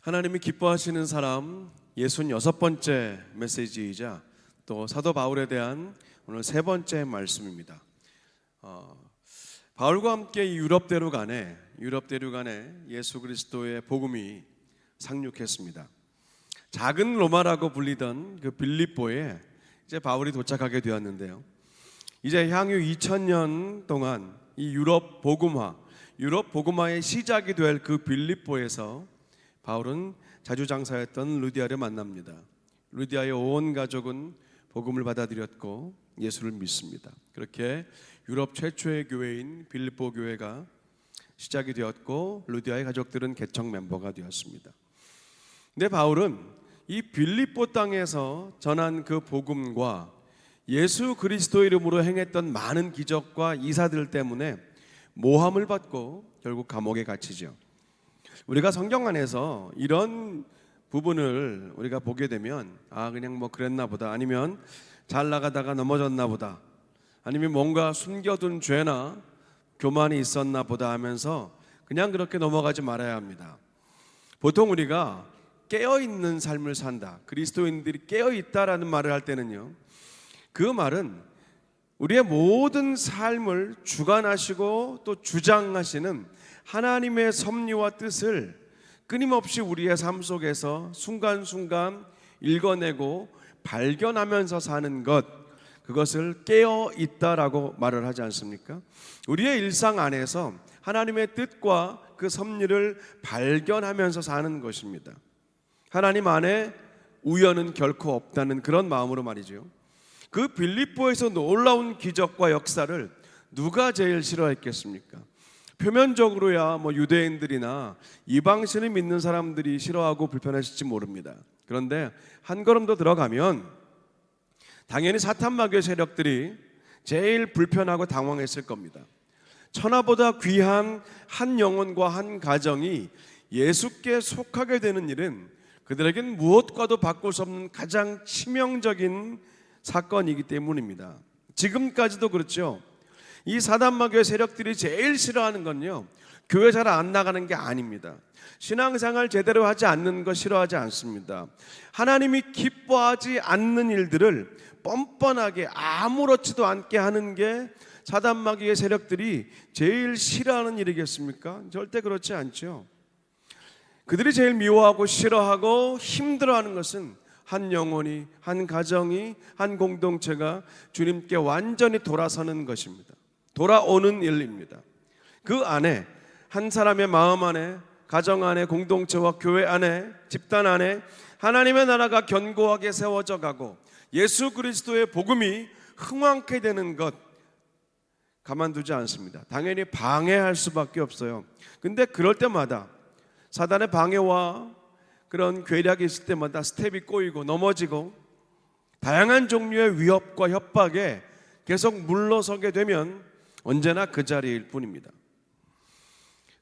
하나님이 기뻐하시는 사람 66번째 메시지이자 또 사도 바울에 대한 오늘 세 번째 말씀입니다. 바울과 함께 유럽 대륙 안에 예수 그리스도의 복음이 상륙했습니다. 작은 로마라고 불리던 그 빌립보에 이제 바울이 도착하게 되었는데요. 이제 향후 2000년 동안 이 유럽 복음화의 시작이 될 그 빌립보에서 바울은 자주장사였던 루디아를 만납니다. 루디아의 온 가족은 복음을 받아들였고 예수를 믿습니다. 그렇게 유럽 최초의 교회인 빌립보 교회가 시작이 되었고 루디아의 가족들은 개척 멤버가 되었습니다. 근데 바울은 이 빌립보 땅에서 전한 그 복음과 예수 그리스도 이름으로 행했던 많은 기적과 이사들 때문에 모함을 받고 결국 감옥에 갇히죠. 우리가 성경 안에서 이런 부분을 우리가 보게 되면 그냥 뭐 그랬나 보다, 아니면 잘 나가다가 넘어졌나 보다, 아니면 뭔가 숨겨둔 죄나 교만이 있었나 보다 하면서 그냥 그렇게 넘어가지 말아야 합니다. 보통 우리가 깨어있는 삶을 산다, 그리스도인들이 깨어있다라는 말을 할 때는요, 그 말은 우리의 모든 삶을 주관하시고 또 주장하시는 하나님의 섭리와 뜻을 끊임없이 우리의 삶 속에서 순간순간 읽어내고 발견하면서 사는 것, 그것을 깨어있다라고 말을 하지 않습니까? 우리의 일상 안에서 하나님의 뜻과 그 섭리를 발견하면서 사는 것입니다. 하나님 안에 우연은 결코 없다는 그런 마음으로 말이죠. 그 빌립보에서 놀라운 기적과 역사를 누가 제일 싫어했겠습니까? 표면적으로야 뭐 유대인들이나 이방신을 믿는 사람들이 싫어하고 불편하실지 모릅니다. 그런데 한 걸음 더 들어가면 당연히 사탄 마귀의 세력들이 제일 불편하고 당황했을 겁니다. 천하보다 귀한 한 영혼과 한 가정이 예수께 속하게 되는 일은 그들에겐 무엇과도 바꿀 수 없는 가장 치명적인 사건이기 때문입니다. 지금까지도 그렇죠. 이 사단 마귀의 세력들이 제일 싫어하는 건요, 교회 잘 안 나가는 게 아닙니다. 신앙생활 제대로 하지 않는 거 싫어하지 않습니다. 하나님이 기뻐하지 않는 일들을 뻔뻔하게 아무렇지도 않게 하는 게 사단 마귀의 세력들이 제일 싫어하는 일이겠습니까? 절대 그렇지 않죠. 그들이 제일 미워하고 싫어하고 힘들어하는 것은 한 영혼이, 한 가정이, 한 공동체가 주님께 완전히 돌아서는 것입니다. 돌아오는 일입니다. 그 안에 한 사람의 마음 안에, 가정 안에, 공동체와 교회 안에, 집단 안에 하나님의 나라가 견고하게 세워져 가고 예수 그리스도의 복음이 흥왕케 되는 것 가만두지 않습니다. 당연히 방해할 수밖에 없어요. 근데 그럴 때마다 사단의 방해와 그런 괴력이 있을 때마다 스텝이 꼬이고 넘어지고 다양한 종류의 위협과 협박에 계속 물러서게 되면 언제나 그 자리일 뿐입니다.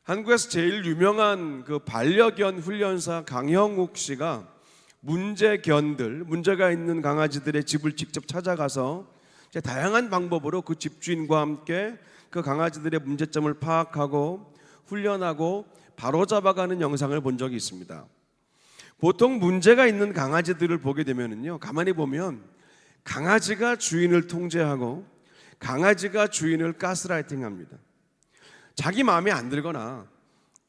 한국에서 제일 유명한 그 반려견 훈련사 강형욱 씨가 문제가 있는 강아지들의 집을 직접 찾아가서 다양한 방법으로 그 집주인과 함께 그 강아지들의 문제점을 파악하고 훈련하고 바로잡아가는 영상을 본 적이 있습니다. 보통 문제가 있는 강아지들을 보게 되면요, 가만히 보면 강아지가 주인을 통제하고 강아지가 주인을 가스라이팅합니다. 자기 마음에 안 들거나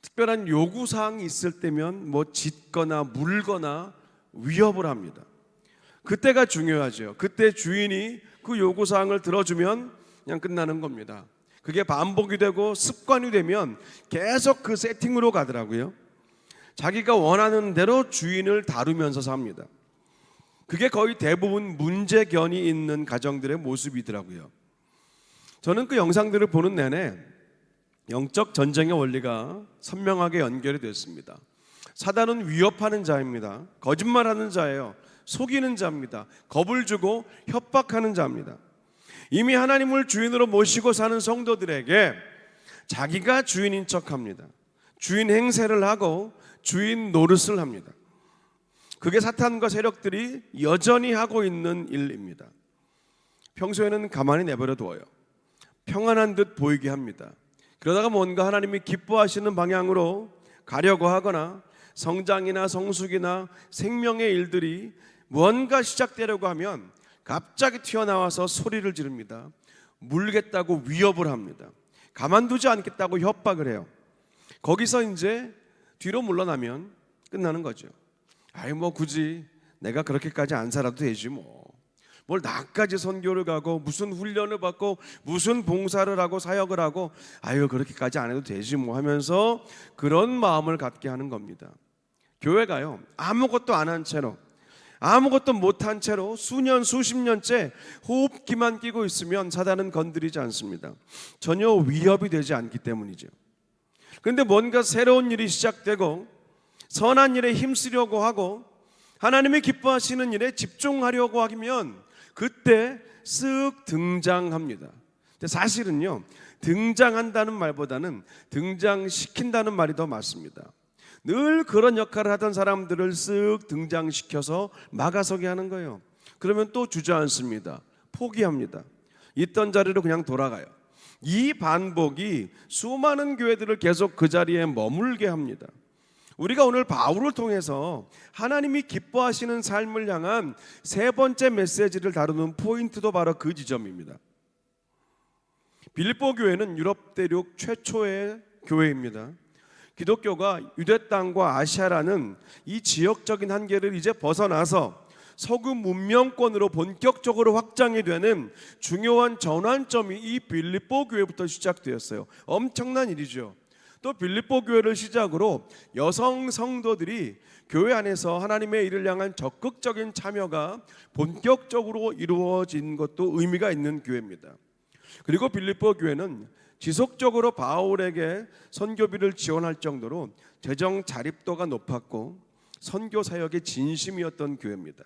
특별한 요구사항이 있을 때면 뭐 짖거나 물거나 위협을 합니다. 그때가 중요하죠. 그때 주인이 그 요구사항을 들어주면 그냥 끝나는 겁니다. 그게 반복이 되고 습관이 되면 계속 그 세팅으로 가더라고요. 자기가 원하는 대로 주인을 다루면서 삽니다. 그게 거의 대부분 문제견이 있는 가정들의 모습이더라고요. 저는 그 영상들을 보는 내내 영적 전쟁의 원리가 선명하게 연결이 됐습니다. 사단은 위협하는 자입니다. 거짓말하는 자예요. 속이는 자입니다. 겁을 주고 협박하는 자입니다. 이미 하나님을 주인으로 모시고 사는 성도들에게 자기가 주인인 척합니다. 주인 행세를 하고 주인 노릇을 합니다. 그게 사탄과 세력들이 여전히 하고 있는 일입니다. 평소에는 가만히 내버려 두어요. 평안한 듯 보이게 합니다. 그러다가 뭔가 하나님이 기뻐하시는 방향으로 가려고 하거나 성장이나 성숙이나 생명의 일들이 무언가 시작되려고 하면 갑자기 튀어나와서 소리를 지릅니다. 물겠다고 위협을 합니다. 가만두지 않겠다고 협박을 해요. 거기서 이제 뒤로 물러나면 끝나는 거죠. 아이 뭐 굳이 내가 그렇게까지 안 살아도 되지 뭐. 뭘 나까지 선교를 가고 무슨 훈련을 받고 무슨 봉사를 하고 사역을 하고 아유 그렇게까지 안 해도 되지 뭐 하면서 그런 마음을 갖게 하는 겁니다. 교회가요 아무것도 안 한 채로 아무것도 못한 채로 수년 수십 년째 호흡기만 끼고 있으면 사단은 건드리지 않습니다. 전혀 위협이 되지 않기 때문이죠. 그런데 뭔가 새로운 일이 시작되고 선한 일에 힘쓰려고 하고 하나님이 기뻐하시는 일에 집중하려고 하면 그때 쓱 등장합니다. 근데 사실은요 등장한다는 말보다는 등장시킨다는 말이 더 맞습니다. 늘 그런 역할을 하던 사람들을 쓱 등장시켜서 막아서게 하는 거예요. 그러면 또 주저앉습니다. 포기합니다. 있던 자리로 그냥 돌아가요. 이 반복이 수많은 교회들을 계속 그 자리에 머물게 합니다. 우리가 오늘 바울을 통해서 하나님이 기뻐하시는 삶을 향한 세 번째 메시지를 다루는 포인트도 바로 그 지점입니다. 빌립보 교회는 유럽 대륙 최초의 교회입니다. 기독교가 유대 땅과 아시아라는 이 지역적인 한계를 이제 벗어나서 서구 문명권으로 본격적으로 확장이 되는 중요한 전환점이 이 빌립보 교회부터 시작되었어요. 엄청난 일이죠. 또 빌립보 교회를 시작으로 여성 성도들이 교회 안에서 하나님의 일을 향한 적극적인 참여가 본격적으로 이루어진 것도 의미가 있는 교회입니다. 그리고 빌립보 교회는 지속적으로 바울에게 선교비를 지원할 정도로 재정 자립도가 높았고 선교 사역의 진심이었던 교회입니다.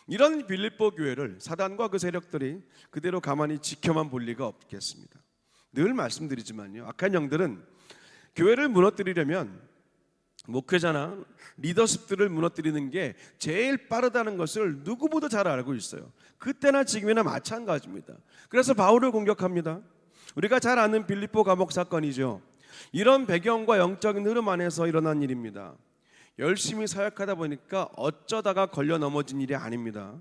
이런 빌립보 교회를 사단과 그 세력들이 그대로 가만히 지켜만 볼 리가 없겠습니다. 늘 말씀드리지만요, 악한 영들은 교회를 무너뜨리려면 목회자나 리더십들을 무너뜨리는 게 제일 빠르다는 것을 누구보다 잘 알고 있어요. 그때나 지금이나 마찬가지입니다. 그래서 바울을 공격합니다. 우리가 잘 아는 빌립보 감옥 사건이죠. 이런 배경과 영적인 흐름 안에서 일어난 일입니다. 열심히 사역하다 보니까 어쩌다가 걸려 넘어진 일이 아닙니다.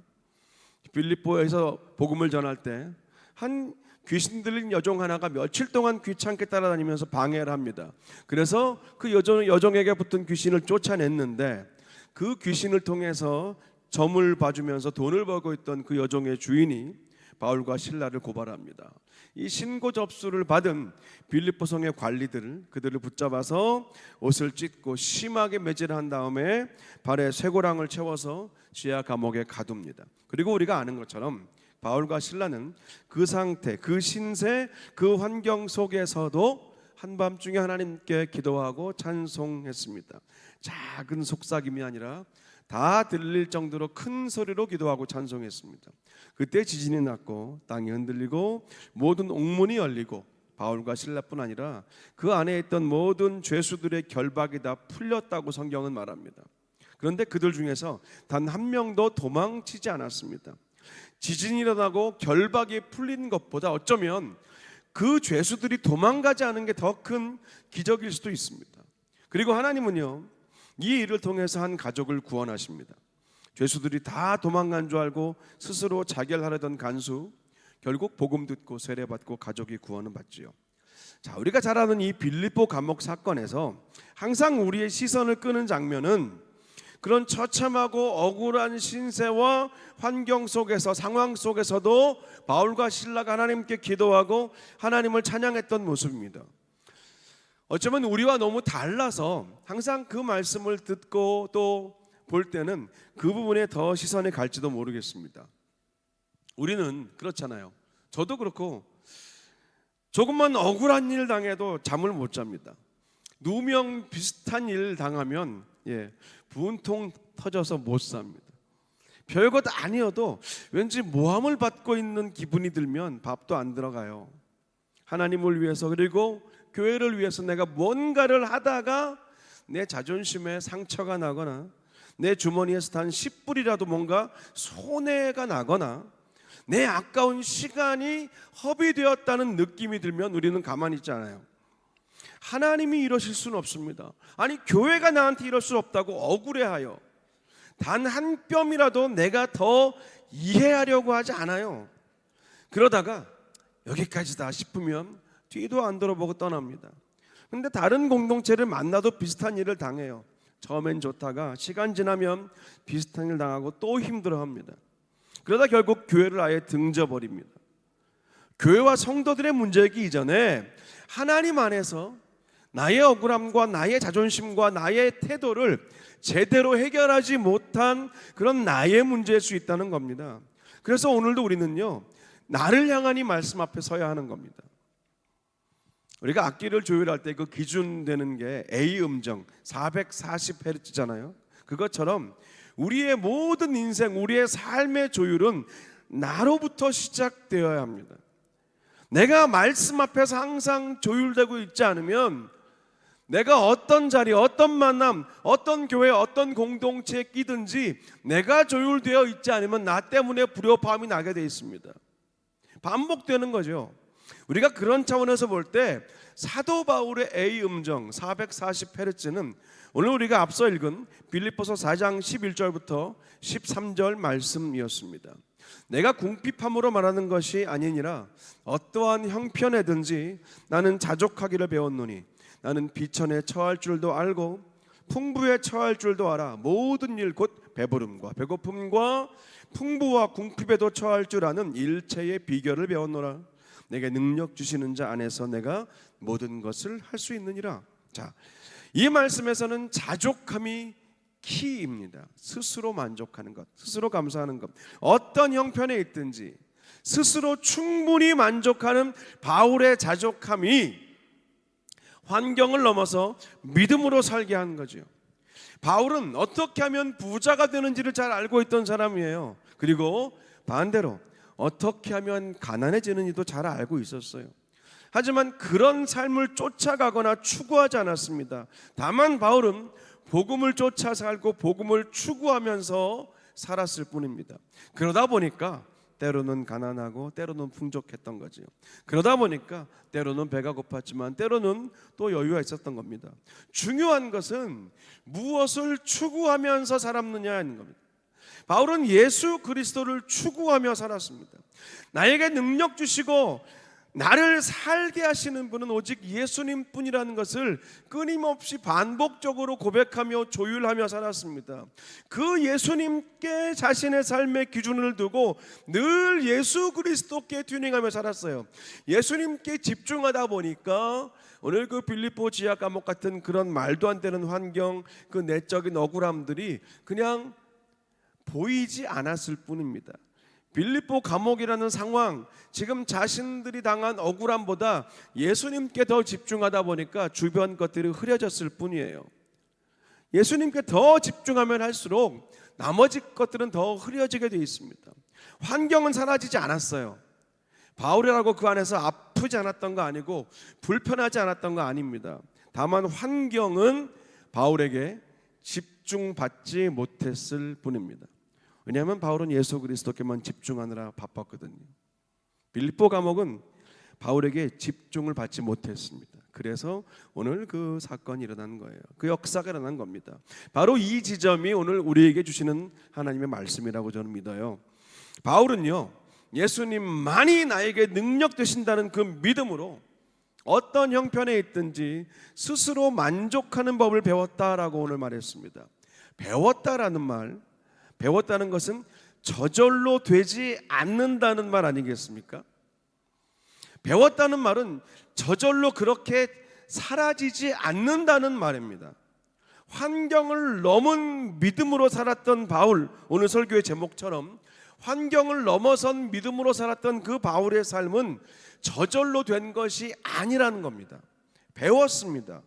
빌립보에서 복음을 전할 때 한 귀신 들린 여종 하나가 며칠 동안 귀찮게 따라다니면서 방해를 합니다. 그래서 그 여종에게 붙은 귀신을 쫓아냈는데 그 귀신을 통해서 점을 봐주면서 돈을 벌고 있던 그 여종의 주인이 바울과 실라를 고발합니다. 이 신고 접수를 받은 빌립보 성의 관리들을 그들을 붙잡아서 옷을 찢고 심하게 매질한 다음에 발에 쇠고랑을 채워서 지하 감옥에 가둡니다. 그리고 우리가 아는 것처럼 바울과 실라는 그 상태, 그 신세, 그 환경 속에서도 한밤중에 하나님께 기도하고 찬송했습니다. 작은 속삭임이 아니라 다 들릴 정도로 큰 소리로 기도하고 찬송했습니다. 그때 지진이 났고 땅이 흔들리고 모든 옥문이 열리고 바울과 실라뿐 아니라 그 안에 있던 모든 죄수들의 결박이 다 풀렸다고 성경은 말합니다. 그런데 그들 중에서 단 한 명도 도망치지 않았습니다. 지진이 일어나고 결박이 풀린 것보다 어쩌면 그 죄수들이 도망가지 않은 게 더 큰 기적일 수도 있습니다. 그리고 하나님은요, 이 일을 통해서 한 가족을 구원하십니다. 죄수들이 다 도망간 줄 알고 스스로 자결하려던 간수, 결국 복음 듣고 세례받고 가족이 구원을 받지요. 자, 우리가 잘 아는 이 빌립보 감옥 사건에서 항상 우리의 시선을 끄는 장면은 그런 처참하고 억울한 신세와 환경 속에서, 상황 속에서도 바울과 실라가 하나님께 기도하고 하나님을 찬양했던 모습입니다. 어쩌면 우리와 너무 달라서 항상 그 말씀을 듣고 또 볼 때는 그 부분에 더 시선이 갈지도 모르겠습니다. 우리는 그렇잖아요. 저도 그렇고 조금만 억울한 일 당해도 잠을 못 잡니다. 누명 비슷한 일 당하면 분통 터져서 못 삽니다. 별것 아니어도 왠지 모함을 받고 있는 기분이 들면 밥도 안 들어가요. 하나님을 위해서 그리고 교회를 위해서 내가 뭔가를 하다가 내 자존심에 상처가 나거나 내 주머니에서 단 10불이라도 뭔가 손해가 나거나 내 아까운 시간이 허비되었다는 느낌이 들면 우리는 가만히 있지 않아요. 하나님이 이러실 수는 없습니다. 아니 교회가 나한테 이럴 수 없다고 억울해하여 단 한 뼘이라도 내가 더 이해하려고 하지 않아요. 그러다가 여기까지다 싶으면 뒤도 안 돌아보고 떠납니다. 근데 다른 공동체를 만나도 비슷한 일을 당해요. 처음엔 좋다가 시간 지나면 비슷한 일 당하고 또 힘들어합니다. 그러다 결국 교회를 아예 등져버립니다. 교회와 성도들의 문제이기 이전에 하나님 안에서 나의 억울함과 나의 자존심과 나의 태도를 제대로 해결하지 못한 그런 나의 문제일 수 있다는 겁니다. 그래서 오늘도 우리는요, 나를 향한 이 말씀 앞에 서야 하는 겁니다. 우리가 악기를 조율할 때 그 기준 되는 게 A 음정 440Hz잖아요. 그것처럼 우리의 모든 인생, 우리의 삶의 조율은 나로부터 시작되어야 합니다. 내가 말씀 앞에서 항상 조율되고 있지 않으면 내가 어떤 자리, 어떤 만남, 어떤 교회, 어떤 공동체에 끼든지 내가 조율되어 있지 않으면 나 때문에 불협화음이 나게 돼 있습니다. 반복되는 거죠. 우리가 그런 차원에서 볼 때 사도 바울의 A 음정 440Hz는 오늘 우리가 앞서 읽은 빌립보서 4장 11절부터 13절 말씀이었습니다. 내가 궁핍함으로 말하는 것이 아니니라 어떠한 형편에든지 나는 자족하기를 배웠노니 나는 비천에 처할 줄도 알고 풍부에 처할 줄도 알아 모든 일 곧 배부름과 배고픔과 풍부와 궁핍에도 처할 줄 아는 일체의 비결을 배웠노라. 내게 능력 주시는 자 안에서 내가 모든 것을 할 수 있느니라. 자, 이 말씀에서는 자족함이 키입니다. 스스로 만족하는 것, 스스로 감사하는 것, 어떤 형편에 있든지 스스로 충분히 만족하는 바울의 자족함이 환경을 넘어서 믿음으로 살게 하는 거죠. 바울은 어떻게 하면 부자가 되는지를 잘 알고 있던 사람이에요. 그리고 반대로 어떻게 하면 가난해지는지도 잘 알고 있었어요. 하지만 그런 삶을 쫓아가거나 추구하지 않았습니다. 다만 바울은 복음을 쫓아 살고 복음을 추구하면서 살았을 뿐입니다. 그러다 보니까 때로는 가난하고 때로는 풍족했던 거죠. 그러다 보니까 때로는 배가 고팠지만 때로는 또 여유가 있었던 겁니다. 중요한 것은 무엇을 추구하면서 살았느냐는 겁니다. 바울은 예수 그리스도를 추구하며 살았습니다. 나에게 능력 주시고 나를 살게 하시는 분은 오직 예수님 뿐이라는 것을 끊임없이 반복적으로 고백하며 조율하며 살았습니다. 그 예수님께 자신의 삶의 기준을 두고 늘 예수 그리스도께 튜닝하며 살았어요. 예수님께 집중하다 보니까 오늘 그 빌립보 지하 감옥 같은 그런 말도 안 되는 환경, 그 내적인 억울함들이 그냥 보이지 않았을 뿐입니다. 빌립보 감옥이라는 상황, 지금 자신들이 당한 억울함보다 예수님께 더 집중하다 보니까 주변 것들이 흐려졌을 뿐이에요. 예수님께 더 집중하면 할수록 나머지 것들은 더 흐려지게 되어 있습니다. 환경은 사라지지 않았어요. 바울이라고 그 안에서 아프지 않았던 거 아니고 불편하지 않았던 거 아닙니다. 다만 환경은 바울에게 집중받지 못했을 뿐입니다. 왜냐하면 바울은 예수 그리스도께만 집중하느라 바빴거든요. 빌립보 감옥은 바울에게 집중을 받지 못했습니다. 그래서 오늘 그 사건이 일어난 거예요. 그 역사가 일어난 겁니다. 바로 이 지점이 오늘 우리에게 주시는 하나님의 말씀이라고 저는 믿어요. 바울은요, 예수님만이 나에게 능력 되신다는 그 믿음으로 어떤 형편에 있든지 스스로 만족하는 법을 배웠다라고 오늘 말했습니다. 배웠다라는 말, 배웠다는 것은 저절로 되지 않는다는 말 아니겠습니까? 배웠다는 말은 저절로 그렇게 사라지지 않는다는 말입니다. 환경을 넘은 믿음으로 살았던 바울, 오늘 설교의 제목처럼 환경을 넘어선 믿음으로 살았던 그 바울의 삶은 저절로 된 것이 아니라는 겁니다. 배웠습니다.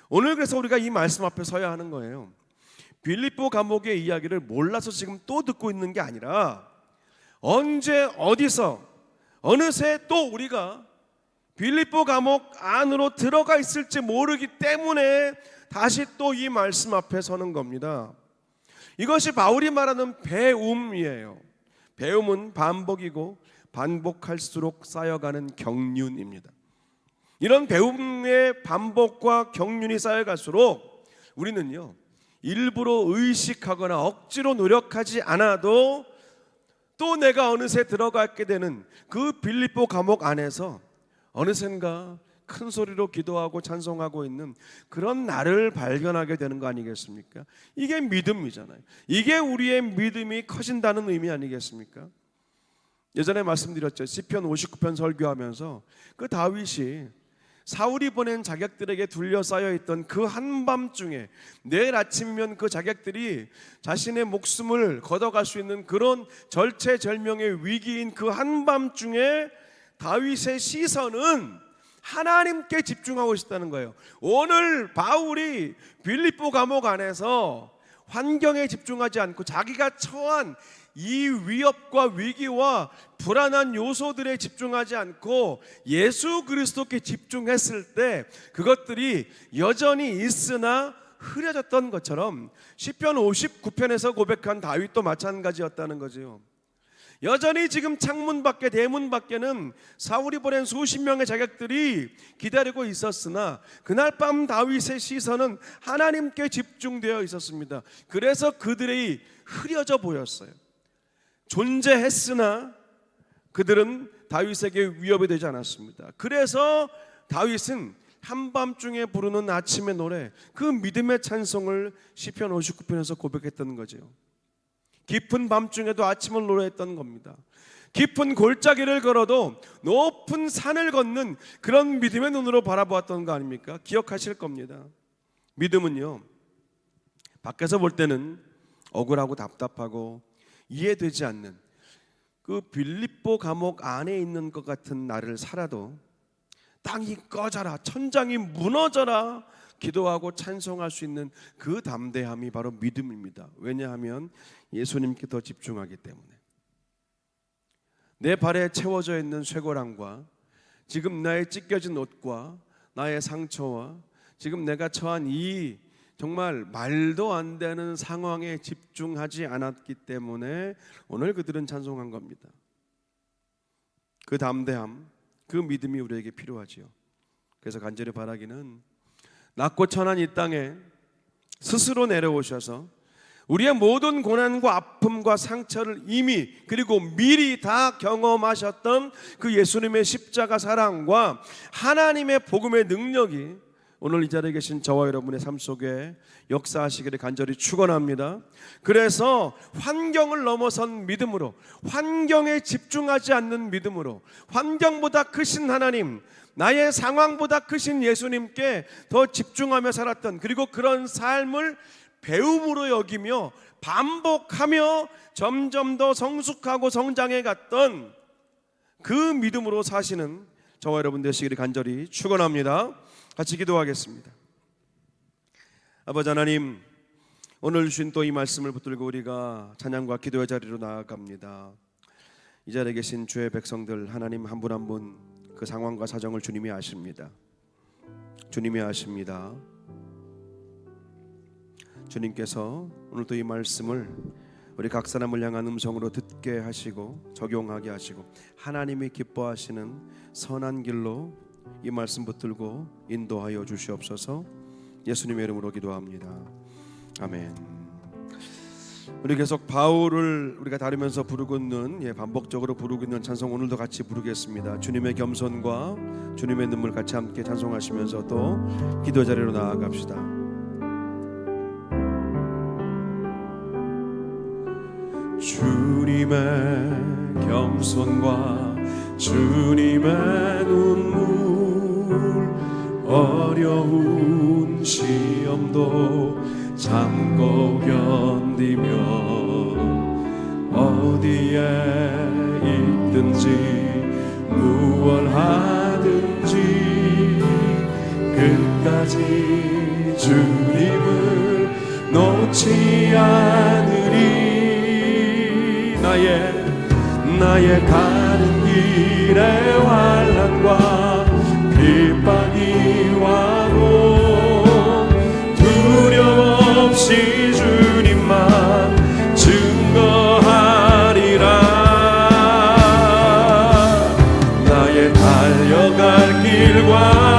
오늘 그래서 우리가 이 말씀 앞에 서야 하는 거예요. 빌립보 감옥의 이야기를 몰라서 지금 또 듣고 있는 게 아니라 언제 어디서 어느새 또 우리가 빌립보 감옥 안으로 들어가 있을지 모르기 때문에 다시 또 이 말씀 앞에 서는 겁니다. 이것이 바울이 말하는 배움이에요. 배움은 반복이고 반복할수록 쌓여가는 경륜입니다. 이런 배움의 반복과 경륜이 쌓여갈수록 우리는요, 일부러 의식하거나 억지로 노력하지 않아도 또 내가 어느새 들어가게 되는 그 빌립보 감옥 안에서 어느샌가 큰 소리로 기도하고 찬송하고 있는 그런 나를 발견하게 되는 거 아니겠습니까? 이게 믿음이잖아요. 이게 우리의 믿음이 커진다는 의미 아니겠습니까? 예전에 말씀드렸죠. 시편 59편 설교하면서 그 다윗이 사울이 보낸 자객들에게 둘러싸여 있던 그 한밤중에 내일 아침이면 그 자객들이 자신의 목숨을 걷어갈 수 있는 그런 절체절명의 위기인 그 한밤중에 다윗의 시선은 하나님께 집중하고 있었다는 거예요. 오늘 바울이 빌립보 감옥 안에서 환경에 집중하지 않고 자기가 처한 이 위협과 위기와 불안한 요소들에 집중하지 않고 예수 그리스도께 집중했을 때 그것들이 여전히 있으나 흐려졌던 것처럼 시편 59편에서 고백한 다윗도 마찬가지였다는 거죠. 여전히 지금 창문 밖에 대문 밖에는 사울이 보낸 수십 명의 자객들이 기다리고 있었으나 그날 밤 다윗의 시선은 하나님께 집중되어 있었습니다. 그래서 그들이 흐려져 보였어요. 존재했으나 그들은 다윗에게 위협이 되지 않았습니다. 그래서 다윗은 한밤중에 부르는 아침의 노래, 그 믿음의 찬송을 시편 59편에서 고백했던 거죠. 깊은 밤중에도 아침을 노래했던 겁니다. 깊은 골짜기를 걸어도 높은 산을 걷는 그런 믿음의 눈으로 바라보았던 거 아닙니까? 기억하실 겁니다. 믿음은요, 밖에서 볼 때는 억울하고 답답하고 이해되지 않는 그 빌립보 감옥 안에 있는 것 같은 나를 살아도 땅이 꺼져라, 천장이 무너져라 기도하고 찬송할 수 있는 그 담대함이 바로 믿음입니다. 왜냐하면 예수님께 더 집중하기 때문에. 내 발에 채워져 있는 쇠고랑과 지금 나의 찢겨진 옷과 나의 상처와 지금 내가 처한 이 정말 말도 안 되는 상황에 집중하지 않았기 때문에 오늘 그들은 찬송한 겁니다. 그 담대함, 그 믿음이 우리에게 필요하지요. 그래서 간절히 바라기는 낮고 천한 이 땅에 스스로 내려오셔서 우리의 모든 고난과 아픔과 상처를 이미 그리고 미리 다 경험하셨던 그 예수님의 십자가 사랑과 하나님의 복음의 능력이 오늘 이 자리에 계신 저와 여러분의 삶 속에 역사하시기를 간절히 축원합니다. 그래서 환경을 넘어선 믿음으로, 환경에 집중하지 않는 믿음으로, 환경보다 크신 하나님, 나의 상황보다 크신 예수님께 더 집중하며 살았던, 그리고 그런 삶을 배움으로 여기며 반복하며 점점 더 성숙하고 성장해 갔던 그 믿음으로 사시는 저와 여러분 되시기를 간절히 축원합니다. 같이 기도하겠습니다. 아버지 하나님, 오늘 주신 또 이 말씀을 붙들고 우리가 찬양과 기도의 자리로 나아갑니다. 이 자리에 계신 주의 백성들 하나님 한 분 한 분 그 상황과 사정을 주님이 아십니다. 주님이 아십니다. 주님께서 오늘 또 이 말씀을 우리 각 사람을 향한 음성으로 듣게 하시고 적용하게 하시고 하나님이 기뻐하시는 선한 길로 이 말씀 붙들고 인도하여 주시옵소서. 예수님의 이름으로 기도합니다. 아멘. 우리 계속 바울을 우리가 다루면서 부르고 있는, 반복적으로 부르고 있는 찬송 오늘도 같이 부르겠습니다. 주님의 겸손과 주님의 눈물 같이 함께 찬송하시면서 또 기도 자리로 나아갑시다. 주님의 겸손과 주님의 눈물, 어려운 시험도 참고 견디며 어디에 있든지 무얼 하든지 끝까지 주님을 놓지 않으리. 나의 가는 길에 환난과 핍박이 와도 두려움 없이 주님만 증거하리라. 나의 달려갈 길과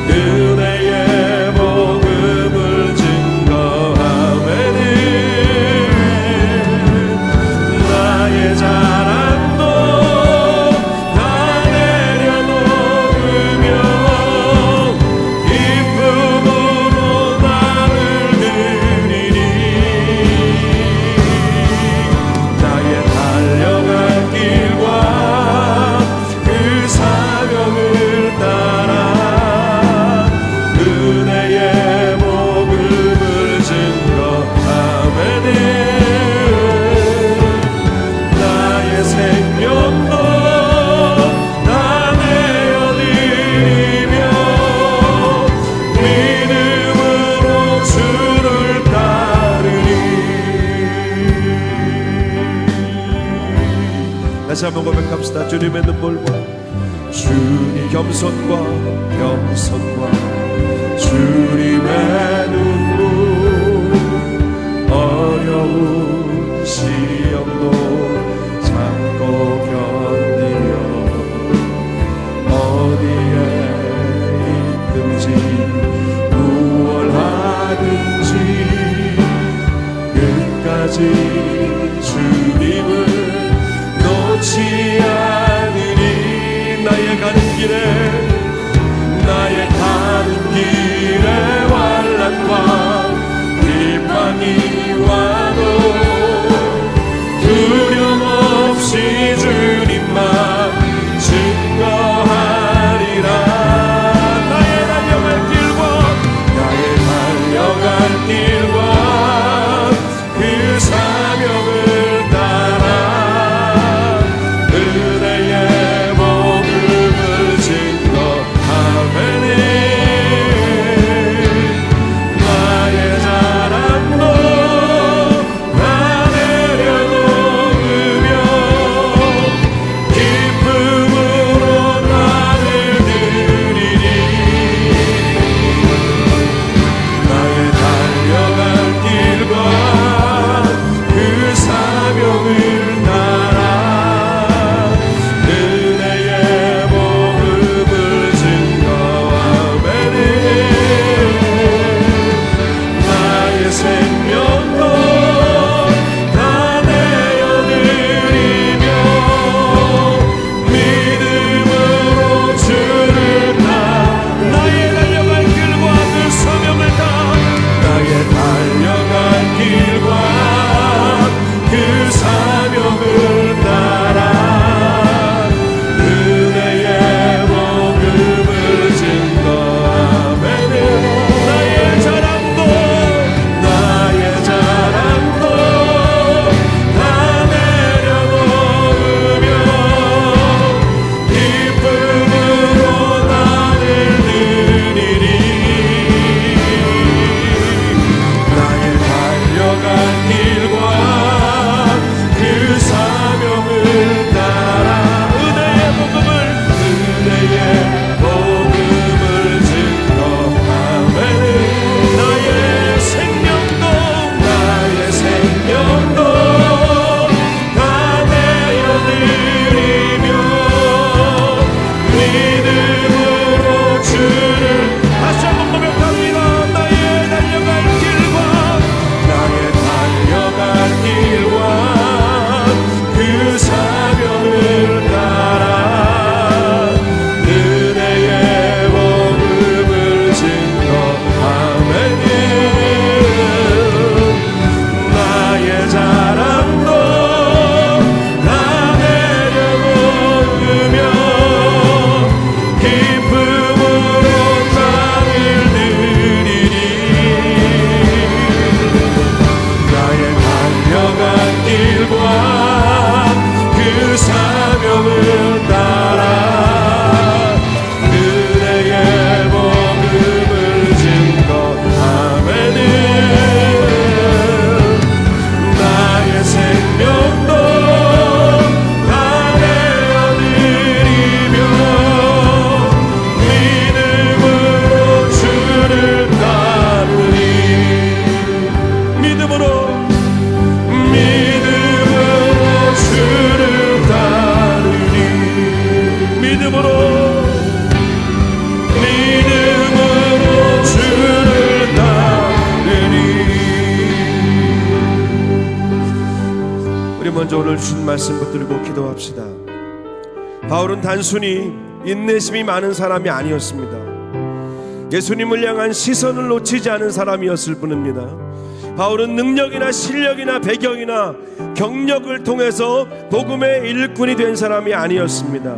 은혜의 복음을 증거하매는 나의 자랑도 다 내려놓으며 기쁨으로 나를 드리니 나의 달려갈 길과 그 사명을 따라 은혜의 복음을 증거하매는 나의 생명도 다 내어드리며 믿음으로 주를 따르니. 다시 한번 고백합시다. 주님의 눈물과 주님 겸손과 주님의 눈물 어려운 시험도 참고 견디며 어디에 있든지 무얼 하든지 끝까지 주님을 놓지 않으니 나의 가는 길에 환난과 비방이 와도 두려움 없이 주님만 증거하리라. 나의 달려갈 길과 그 사명 오늘 주신 말씀 붙들고 기도합시다. 바울은 단순히 인내심이 많은 사람이 아니었습니다. 예수님을 향한 시선을 놓치지 않은 사람이었을 뿐입니다. 바울은 능력이나 실력이나 배경이나 경력을 통해서 복음의 일꾼이 된 사람이 아니었습니다.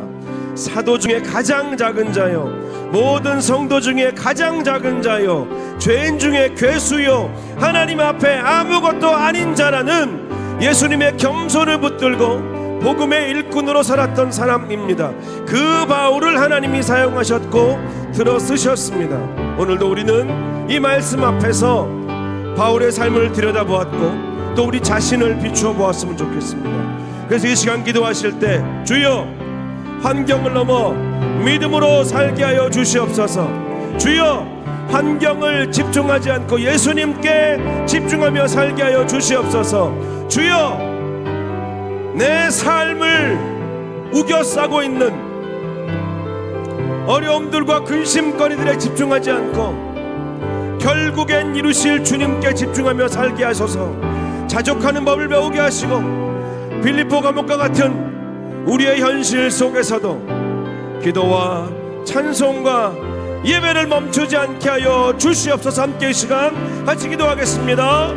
사도 중에 가장 작은 자요, 모든 성도 중에 가장 작은 자요, 죄인 중에 괴수요, 하나님 앞에 아무것도 아닌 자라는 예수님의 겸손을 붙들고 복음의 일꾼으로 살았던 사람입니다. 그 바울을 하나님이 사용하셨고 들어 쓰셨습니다. 오늘도 우리는 이 말씀 앞에서 바울의 삶을 들여다보았고 또 우리 자신을 비추어 보았으면 좋겠습니다. 그래서 이 시간 기도하실 때 주여 환경을 넘어 믿음으로 살게 하여 주시옵소서. 주여 환경을 집중하지 않고 예수님께 집중하며 살게 하여 주시옵소서. 주여 내 삶을 우겨싸고 있는 어려움들과 근심거리들에 집중하지 않고 결국엔 이루실 주님께 집중하며 살게 하소서. 자족하는 법을 배우게 하시고 빌립보 감옥과 같은 우리의 현실 속에서도 기도와 찬송과 예배를 멈추지 않게 하여 주시옵소서. 함께 이 시간 같이 기도하겠습니다.